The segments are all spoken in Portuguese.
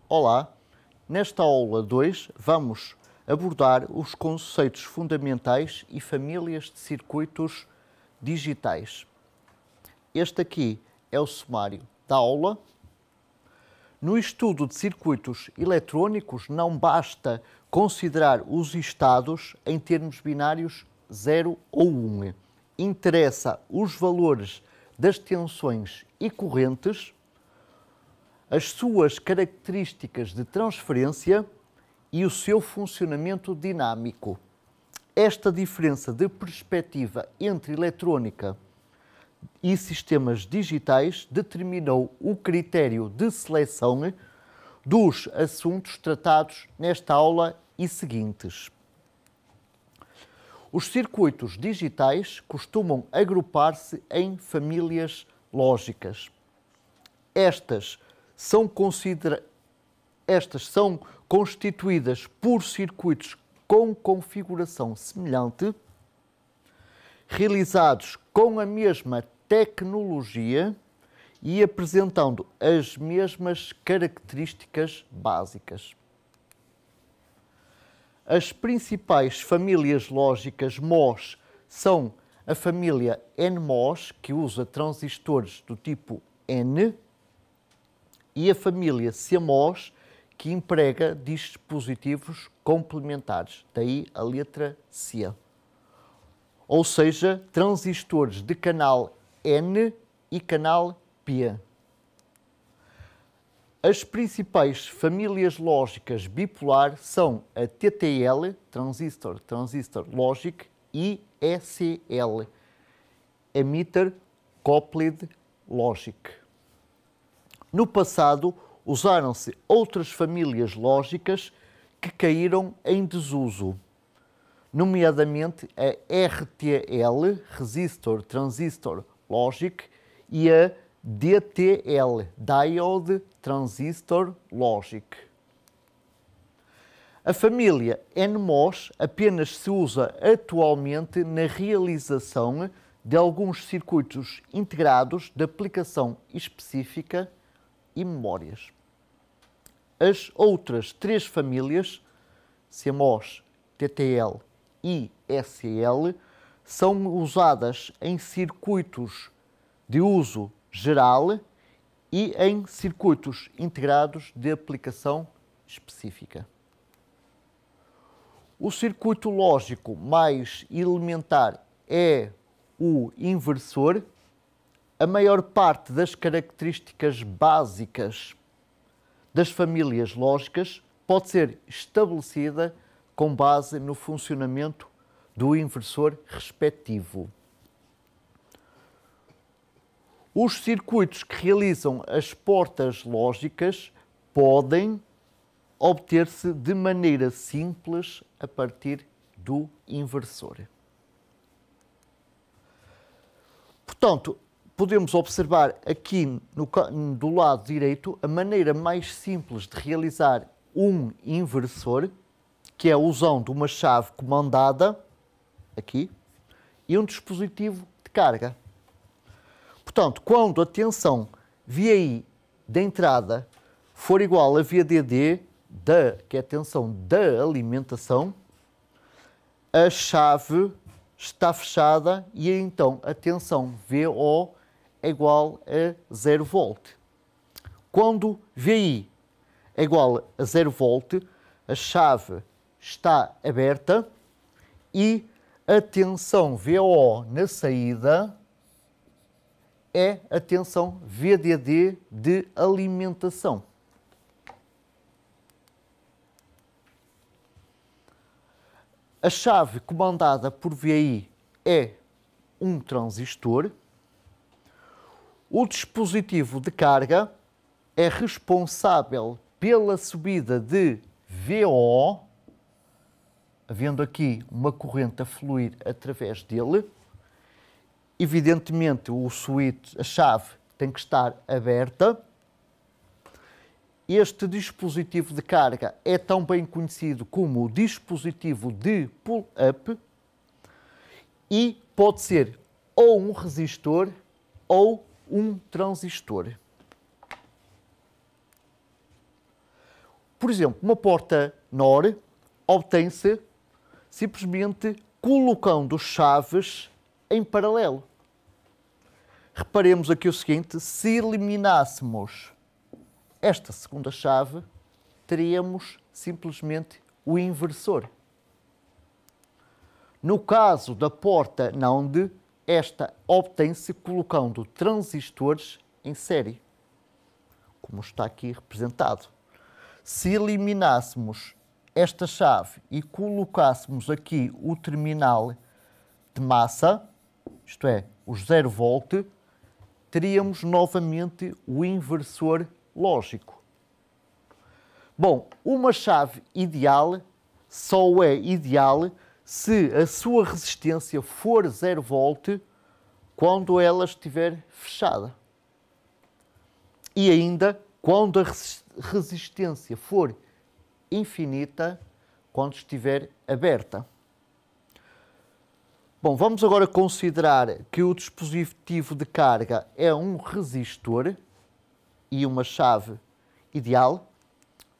Olá, nesta aula 2 vamos abordar os conceitos fundamentais e famílias de circuitos digitais. Este aqui é o sumário da aula. No estudo de circuitos eletrónicos não basta considerar os estados em termos binários 0 ou 1. Interessa os valores das tensões e correntes, as suas características de transferência e o seu funcionamento dinâmico. Esta diferença de perspectiva entre eletrónica e sistemas digitais determinou o critério de seleção dos assuntos tratados nesta aula e seguintes. Os circuitos digitais costumam agrupar-se em famílias lógicas. Estas são constituídas por circuitos com configuração semelhante, realizados com a mesma tecnologia e apresentando as mesmas características básicas. As principais famílias lógicas MOS são a família NMOS, que usa transistores do tipo N, e a família CMOS, que emprega dispositivos complementares, daí a letra C. Ou seja, transistores de canal N e canal P. As principais famílias lógicas bipolar são a TTL, Transistor Logic, e ECL, Emitter Coupled Logic. No passado, usaram-se outras famílias lógicas que caíram em desuso, nomeadamente a RTL, Resistor Transistor Logic, e a DTL, Diode Transistor Logic. A família NMOS apenas se usa atualmente na realização de alguns circuitos integrados de aplicação específica e memórias. As outras três famílias, CMOS, TTL e SL, são usadas em circuitos de uso geral e em circuitos integrados de aplicação específica. O circuito lógico mais elementar é o inversor. A maior parte das características básicas das famílias lógicas pode ser estabelecida com base no funcionamento do inversor respectivo. Os circuitos que realizam as portas lógicas podem obter-se de maneira simples a partir do inversor. Portanto, podemos observar aqui do lado direito a maneira mais simples de realizar um inversor, que é usando uma chave comandada, aqui, e um dispositivo de carga. Portanto, quando a tensão VI da entrada for igual a VDD, que é a tensão da alimentação, a chave está fechada e então a tensão VO é igual a 0 volt. Quando VI é igual a 0 volt, a chave está aberta e a tensão VO na saída é a tensão VDD de alimentação. A chave comandada por VI é um transistor. O dispositivo de carga é responsável pela subida de VO, havendo aqui uma corrente a fluir através dele. Evidentemente, a chave tem que estar aberta. Este dispositivo de carga é também conhecido como dispositivo de pull-up e pode ser ou um resistor ou um transistor. Por exemplo, uma porta NOR obtém-se simplesmente colocando chaves em paralelo. Reparemos aqui o seguinte, se eliminássemos esta segunda chave, teríamos simplesmente o inversor. No caso da porta NAND, esta obtém-se colocando transistores em série, como está aqui representado. Se eliminássemos esta chave e colocássemos aqui o terminal de massa, isto é, os 0 volt, teríamos novamente o inversor lógico. Bom, uma chave ideal só é ideal se a sua resistência for 0 volt quando ela estiver fechada. E ainda quando a resistência for infinita quando estiver aberta. Bom, vamos agora considerar que o dispositivo de carga é um resistor e uma chave ideal.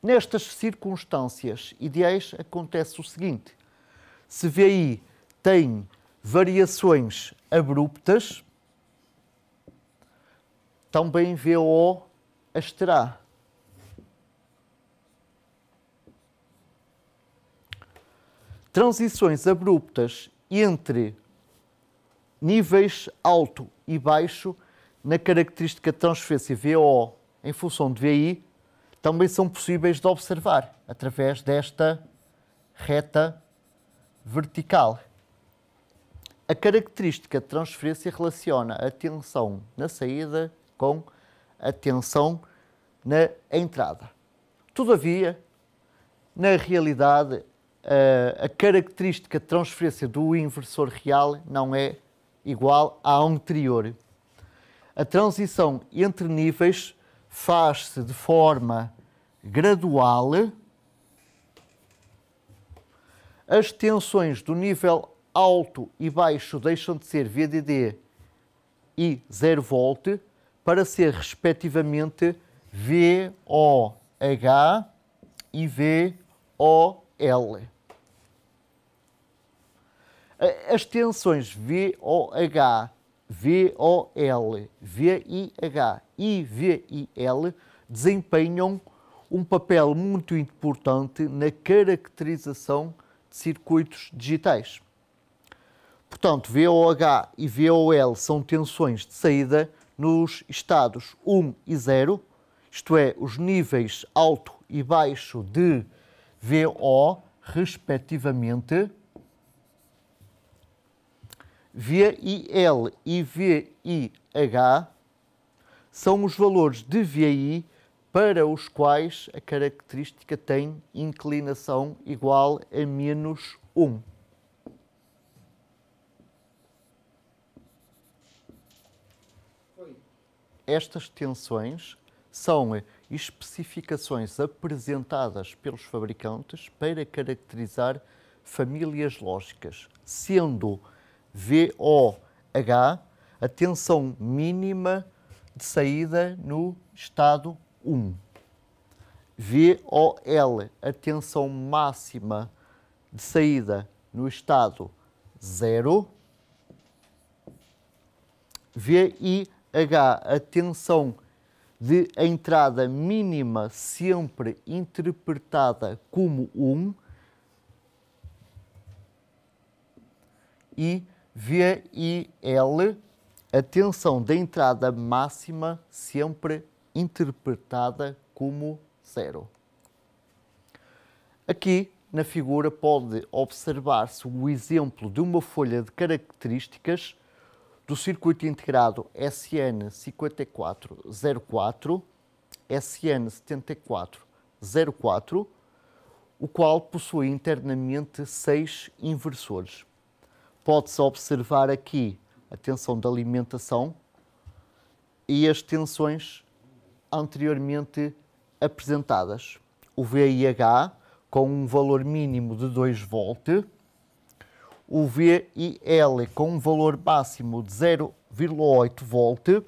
Nestas circunstâncias ideais acontece o seguinte: se VI tem variações abruptas, também VO as terá. Transições abruptas entre níveis alto e baixo na característica de transferência VO em função de VI também são possíveis de observar através desta reta vertical. A característica de transferência relaciona a tensão na saída com a tensão na entrada. Todavia, na realidade, a característica de transferência do inversor real não é igual à anterior. A transição entre níveis faz-se de forma gradual. As tensões do nível alto e baixo deixam de ser VDD e 0 volt para ser respectivamente VOH e VOL. As tensões VOH, VOL, VIH e VIL desempenham um papel muito importante na caracterização de circuitos digitais. Portanto, VOH e VOL são tensões de saída nos estados 1 e 0, isto é, os níveis alto e baixo de VO, respectivamente. VIL e VIH são os valores de VI para os quais a característica tem inclinação igual a menos 1. Estas tensões são especificações apresentadas pelos fabricantes para caracterizar famílias lógicas, sendo VOH a tensão mínima de saída no estado 1. VOL a tensão máxima de saída no estado 0. VIH a tensão de entrada mínima sempre interpretada como 1. E VIL, a tensão da entrada máxima sempre interpretada como 0. Aqui na figura pode observar-se o exemplo de uma folha de características do circuito integrado SN5404, SN7404, o qual possui internamente 6 inversores. Pode-se observar aqui a tensão de alimentação e as tensões anteriormente apresentadas. O VIH com um valor mínimo de 2 volt, o VIL com um valor máximo de 0,8 volt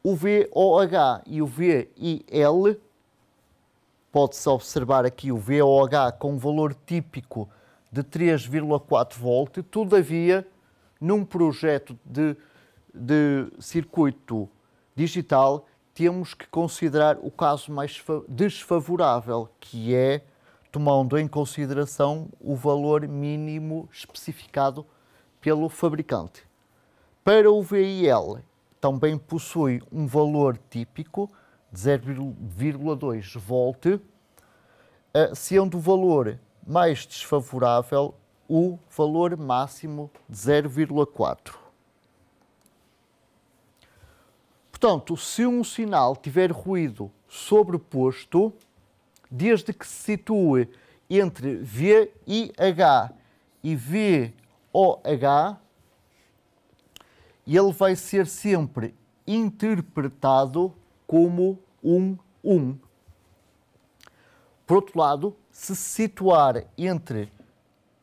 O VOH e o VIL, pode-se observar aqui o VOH com um valor típico de 3,4 volt, todavia, num projeto de circuito digital, temos que considerar o caso mais desfavorável, que é tomando em consideração o valor mínimo especificado pelo fabricante. Para o VIL, também possui um valor típico de 0,2 volt, sendo o valor mais desfavorável o valor máximo de 0,4. Portanto, se um sinal tiver ruído sobreposto, desde que se situe entre VIH e VOH, ele vai ser sempre interpretado como um 1. Por outro lado, se situar entre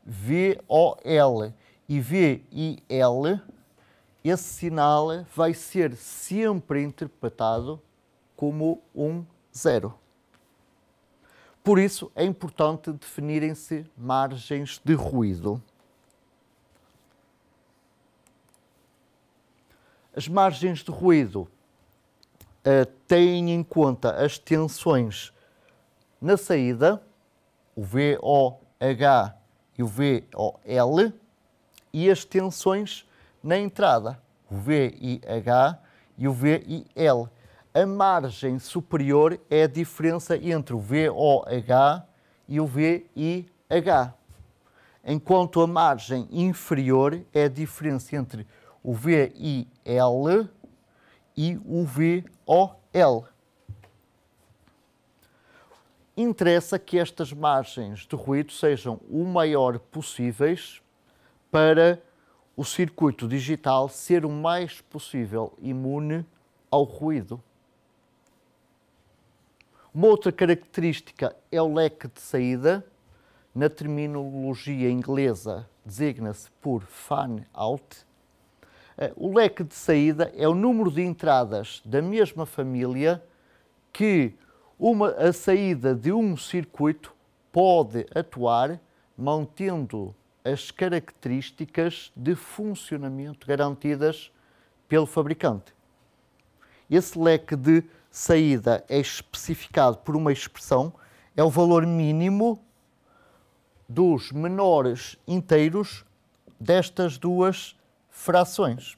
VOL e VIL, esse sinal vai ser sempre interpretado como um 0. Por isso, é importante definirem-se margens de ruído. As margens de ruído têm em conta as tensões na saída, o VOH e o VOL, e as tensões na entrada, o VIH e o VIL. A margem superior é a diferença entre o VOH e o VIH, enquanto a margem inferior é a diferença entre o VIL e o VOL. Interessa que estas margens de ruído sejam o maior possíveis para o circuito digital ser o mais possível imune ao ruído. Uma outra característica é o leque de saída. Na terminologia inglesa designa-se por fan out. O leque de saída é o número de entradas da mesma família que a saída de um circuito pode atuar mantendo as características de funcionamento garantidas pelo fabricante. Esse leque de saída é especificado por uma expressão, é o valor mínimo dos menores inteiros destas duas frações.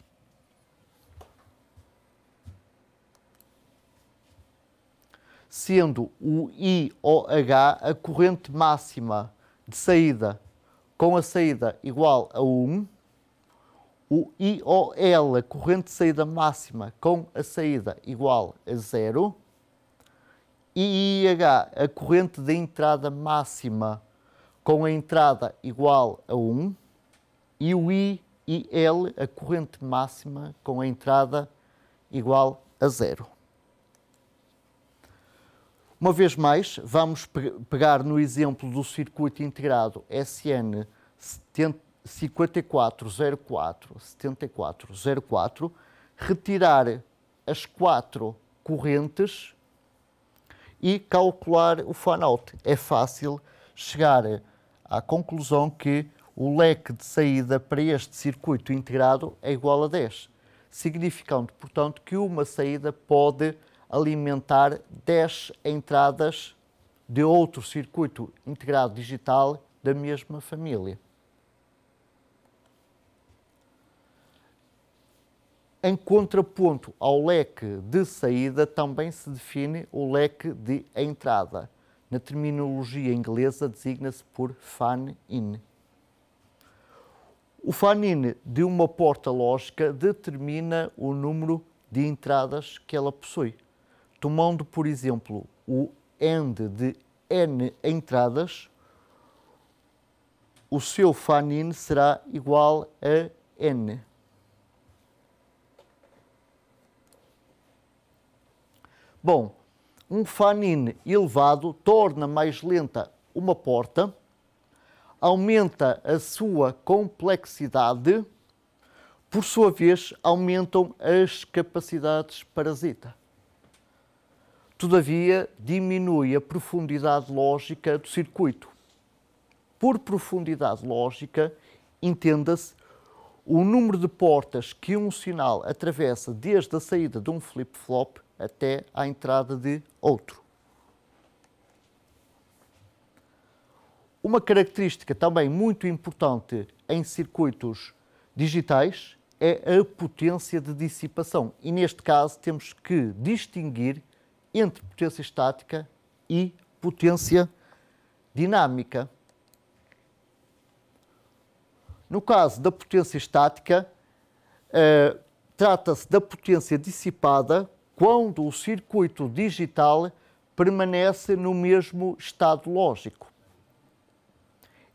Sendo o IOH a corrente máxima de saída com a saída igual a 1, o IOL a corrente de saída máxima com a saída igual a 0, e IH a corrente de entrada máxima com a entrada igual a 1, e o IL a corrente máxima com a entrada igual a 0. Uma vez mais, vamos pegar no exemplo do circuito integrado SN 5404-7404, retirar as 4 correntes e calcular o fan-out. É fácil chegar à conclusão que o leque de saída para este circuito integrado é igual a 10, significando, portanto, que uma saída pode alimentar 10 entradas de outro circuito integrado digital da mesma família. Em contraponto ao leque de saída, também se define o leque de entrada. Na terminologia inglesa, designa-se por fan-in. O fan-in de uma porta lógica determina o número de entradas que ela possui. Tomando, por exemplo, o AND de N entradas, o seu fan-in será igual a N. Bom, um fan-in elevado torna mais lenta uma porta, aumenta a sua complexidade, por sua vez, aumentam as capacidades parasita. Todavia, diminui a profundidade lógica do circuito. Por profundidade lógica, entenda-se o número de portas que um sinal atravessa desde a saída de um flip-flop até à entrada de outro. Uma característica também muito importante em circuitos digitais é a potência de dissipação. E neste caso temos que distinguir entre potência estática e potência dinâmica. No caso da potência estática, trata-se da potência dissipada quando o circuito digital permanece no mesmo estado lógico.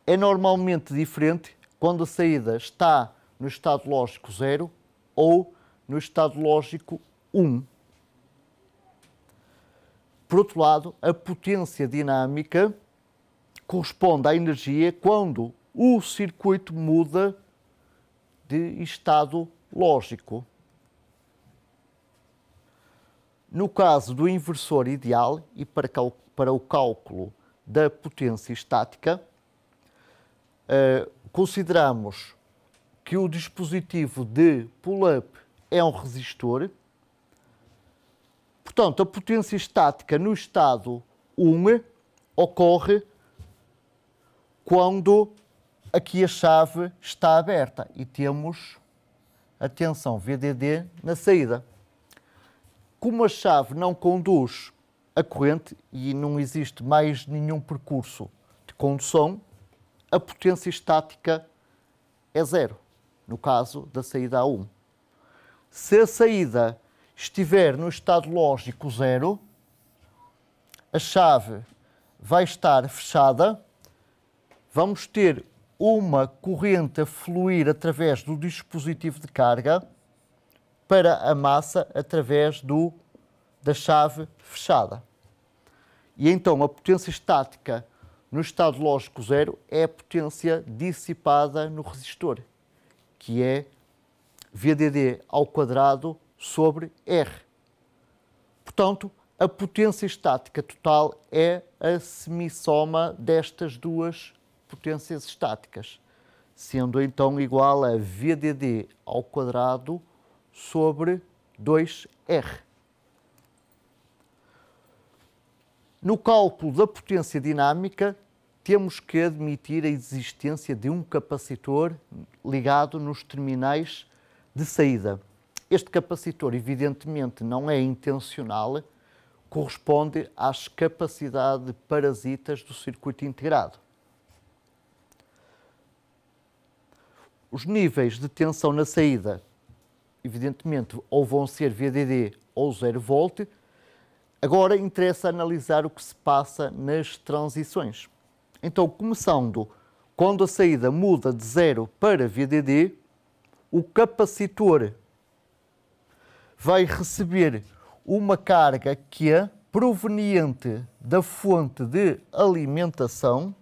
É normalmente diferente quando a saída está no estado lógico 0 ou no estado lógico 1. Por outro lado, a potência dinâmica corresponde à energia quando o circuito muda de estado lógico. No caso do inversor ideal e para o cálculo da potência estática, consideramos que o dispositivo de pull-up é um resistor. Portanto, a potência estática no estado 1 ocorre quando aqui a chave está aberta e temos a tensão VDD na saída. Como a chave não conduz a corrente e não existe mais nenhum percurso de condução, a potência estática é 0, no caso da saída A1. Se a saída estiver no estado lógico 0, a chave vai estar fechada, vamos ter uma corrente a fluir através do dispositivo de carga para a massa através da chave fechada. E então a potência estática no estado lógico 0 é a potência dissipada no resistor, que é VDD ao quadrado sobre R. Portanto, a potência estática total é a semissoma destas duas potências estáticas, sendo então igual a VDD ao quadrado sobre 2R. No cálculo da potência dinâmica, temos que admitir a existência de um capacitor ligado nos terminais de saída. Este capacitor, evidentemente, não é intencional, corresponde às capacidades parasitas do circuito integrado. Os níveis de tensão na saída, evidentemente, ou vão ser VDD ou 0 volt. Agora interessa analisar o que se passa nas transições. Então, começando quando a saída muda de 0 para VDD, o capacitor vai receber uma carga Q proveniente da fonte de alimentação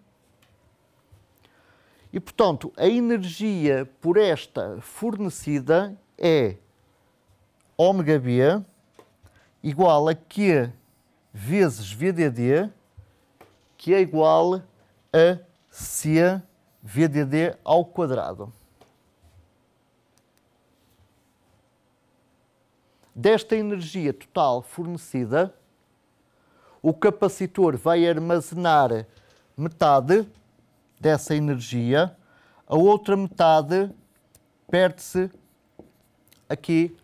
e, portanto, a energia por esta fornecida é ômega-B igual a Q vezes VDD, que é igual a C VDD ao quadrado. Desta energia total fornecida, o capacitor vai armazenar metade dessa energia, a outra metade perde-se aqui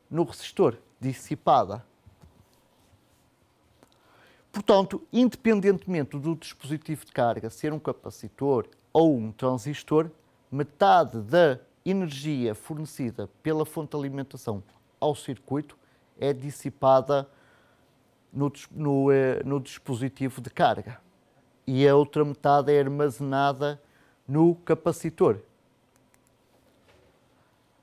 no resistor, dissipada. Portanto, independentemente do dispositivo de carga ser um capacitor ou um transistor, metade da energia fornecida pela fonte de alimentação ao circuito é dissipada no dispositivo de carga e a outra metade é armazenada no capacitor.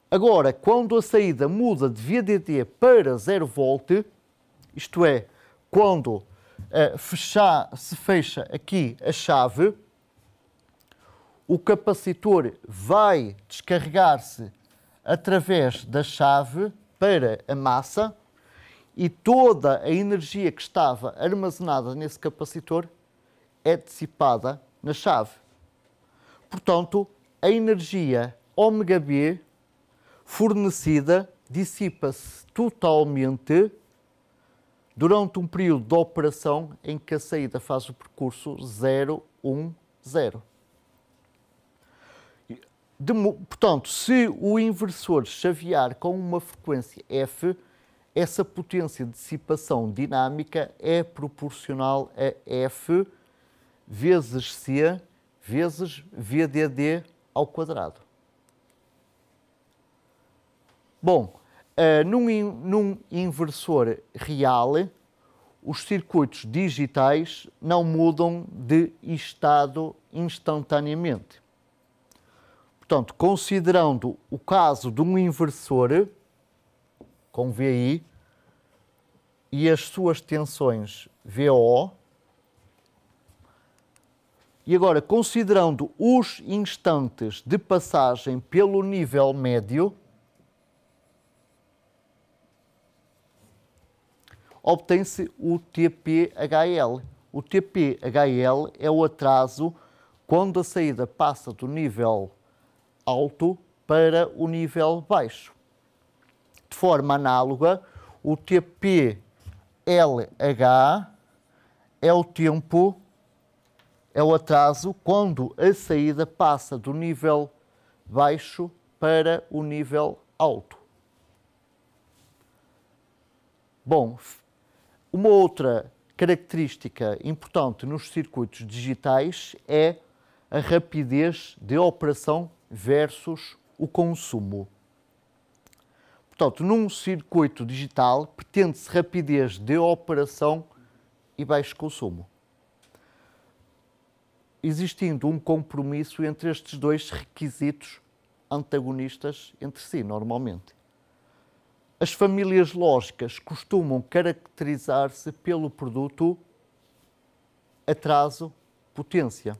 Agora, quando a saída muda de VDD para 0 volt, isto é, quando se fecha aqui a chave, o capacitor vai descarregar-se através da chave para a massa e toda a energia que estava armazenada nesse capacitor é dissipada na chave. Portanto, a energia ômega-B fornecida dissipa-se totalmente durante um período de operação em que a saída faz o percurso 0, 1, 0. Portanto, se o inversor chavear com uma frequência F, essa potência de dissipação dinâmica é proporcional a F vezes C vezes VDD ao quadrado. Bom, num inversor real, os circuitos digitais não mudam de estado instantaneamente. Portanto, considerando o caso de um inversor com VI e as suas tensões VO, e agora considerando os instantes de passagem pelo nível médio, obtém-se o TPHL. O TPHL é o atraso quando a saída passa do nível alto para o nível baixo. De forma análoga, o TPLH é o tempo, é o atraso quando a saída passa do nível baixo para o nível alto. Bom, uma outra característica importante nos circuitos digitais é a rapidez de operação versus o consumo. Portanto, num circuito digital, pretende-se rapidez de operação e baixo consumo, existindo um compromisso entre estes dois requisitos antagonistas entre si, normalmente. As famílias lógicas costumam caracterizar-se pelo produto atraso-potência.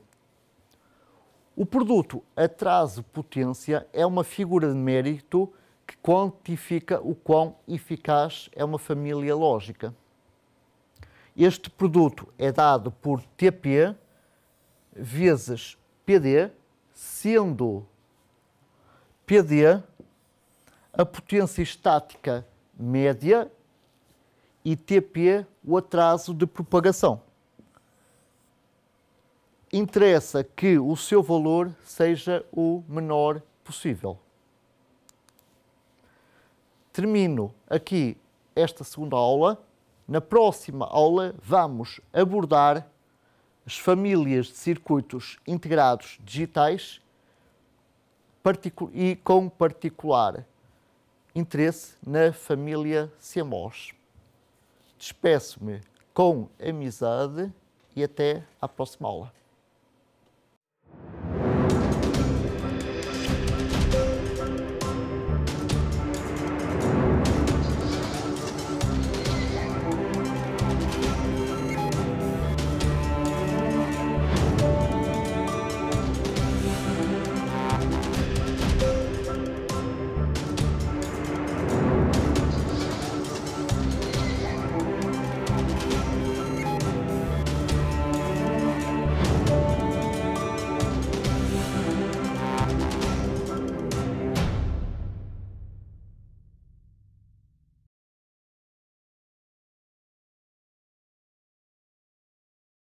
O produto atraso-potência é uma figura de mérito que quantifica o quão eficaz é uma família lógica. Este produto é dado por TP vezes PD, sendo PD a potência estática média e TP o atraso de propagação. Interessa que o seu valor seja o menor possível. Termino aqui esta segunda aula. Na próxima aula vamos abordar as famílias de circuitos integrados digitais e com particular interesse na família CMOS. Despeço-me com amizade e até à próxima aula.